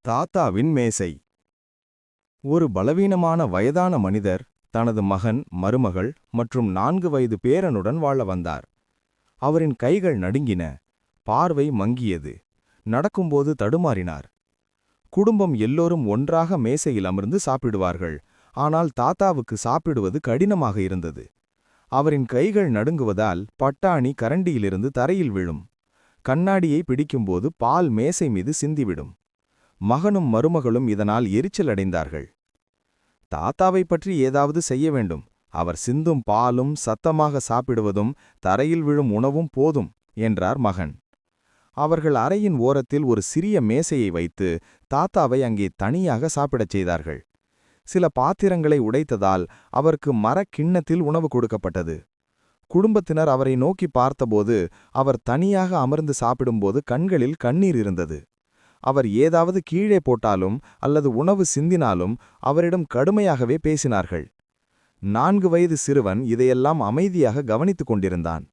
தாத்தாவின் மேசை. ஒரு பலவீனமான வயதான மனிதர் தனது மகன், மருமகள் மற்றும் 4 வயது பேரனுடன் வாழ வந்தார். அவரின் கைகள் நடுங்கின, பார்வை மங்கியது, நடக்கும்போது தடுமாறினார். குடும்பம் எல்லோரும் ஒன்றாக மேசையில் அமர்ந்து சாப்பிடுவார்கள். ஆனால் தாத்தாவுக்கு சாப்பிடுவது கடினமாக இருந்தது. அவரின் கைகள் நடுங்குவதால் பட்டாணி கரண்டியிலிருந்து தரையில் விழும். கண்ணாடியை பிடிக்கும்போது பால் மேசை மீது சிந்திவிடும். மகனும் மருமகளும் இதனால் எரிச்சல் அடைந்தார்கள். தாத்தாவை பற்றி ஏதாவது செய்ய வேண்டும். அவர் சிந்தும் பாலும் சத்தமாக சாப்பிடுவதும் தரையில் விழும் உணவும் போதும் என்றார் மகன். அவர்கள் அறையின் ஓரத்தில் ஒரு சிறிய மேசையை வைத்து தாத்தாவை அங்கே தனியாக சாப்பிடச் செய்தார்கள். சில பாத்திரங்களை உடைத்ததால் அவருக்கு மரக் கிண்ணத்தில் உணவு கொடுக்கப்பட்டது. குடும்பத்தினர் அவரை நோக்கி பார்த்தபோது அவர் தனியாக அமர்ந்து சாப்பிடும்போது கண்களில் கண்ணீர் இருந்தது. அவர் ஏதாவது கீழே போட்டாலும் அல்லது உணவு சிந்தினாலும் அவரிடம் கடுமையாகவே பேசினார்கள். 4 வயது சிறுவன் இதையெல்லாம் அமைதியாக கவனித்துக் கொண்டிருந்தான்.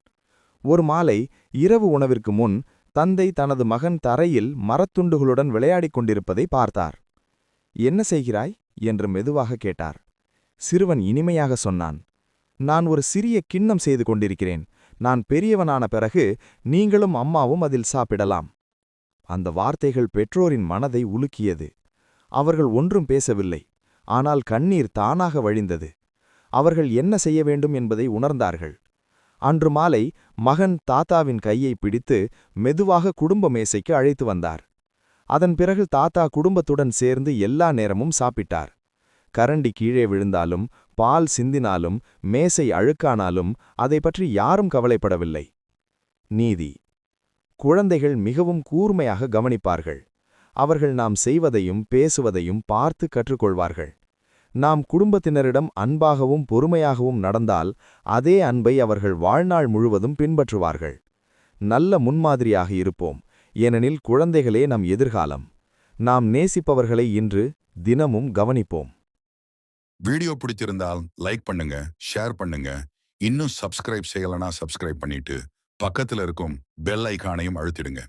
ஒரு மாலை இரவு உணவிற்கு முன் தந்தை தனது மகன் தரையில் மரத்துண்டுகளுடன் விளையாடிக் கொண்டிருப்பதை பார்த்தார். என்ன செய்கிறாய் என்று மெதுவாக கேட்டார். சிறுவன் இனிமையாக சொன்னான், நான் ஒரு சிறிய கிண்ணம் செய்து கொண்டிருக்கிறேன். நான் பெரியவனான பிறகு நீங்களும் அம்மாவும் அதில் சாப்பிடலாம். அந்த வார்த்தைகள் பெற்றோரின் மனதை உலுக்கியது. அவர்கள் ஒன்றும் பேசவில்லை. ஆனால் கண்ணீர் தானாக வழிந்தது. அவர்கள் என்ன செய்ய வேண்டும் என்பதை உணர்ந்தார்கள். அன்று மாலை மகன் தாத்தாவின் கையை பிடித்து மெதுவாக குடும்ப மேசைக்கு அழைத்து வந்தார். அதன் பிறகு தாத்தா குடும்பத்துடன் சேர்ந்து எல்லா நேரமும் சாப்பிட்டார். கரண்டி கீழே விழுந்தாலும், பால் சிந்தினாலும், மேசை அழுக்கானாலும் அதை பற்றி யாரும் கவலைப்படவில்லை. நீதி. குழந்தைகள் மிகவும் கூர்மையாக கவனிப்பார்கள். அவர்கள் நாம் செய்வதையும் பேசுவதையும் பார்த்து கற்றுக்கொள்வார்கள். நாம் குடும்பத்தினரிடம் அன்பாகவும் பொறுமையாகவும் நடந்தால் அதே அன்பை அவர்கள் வாழ்நாள் முழுவதும் பின்பற்றுவார்கள். நல்ல முன்மாதிரியாக இருப்போம், ஏனெனில் குழந்தைகளே நம் எதிர்காலம். நாம் நேசிப்பவர்களை இன்று தினமும் கவனிப்போம். வீடியோ பிடிச்சிருந்தால் லைக் பண்ணுங்க, ஷேர் பண்ணுங்க. இன்னும் சப்ஸ்கிரைப் செய்யலனா சப்ஸ்கிரைப் பண்ணிட்டு பக்கத்துல இருக்கும் பெல் ஐகானையும் அழுத்திடுங்க.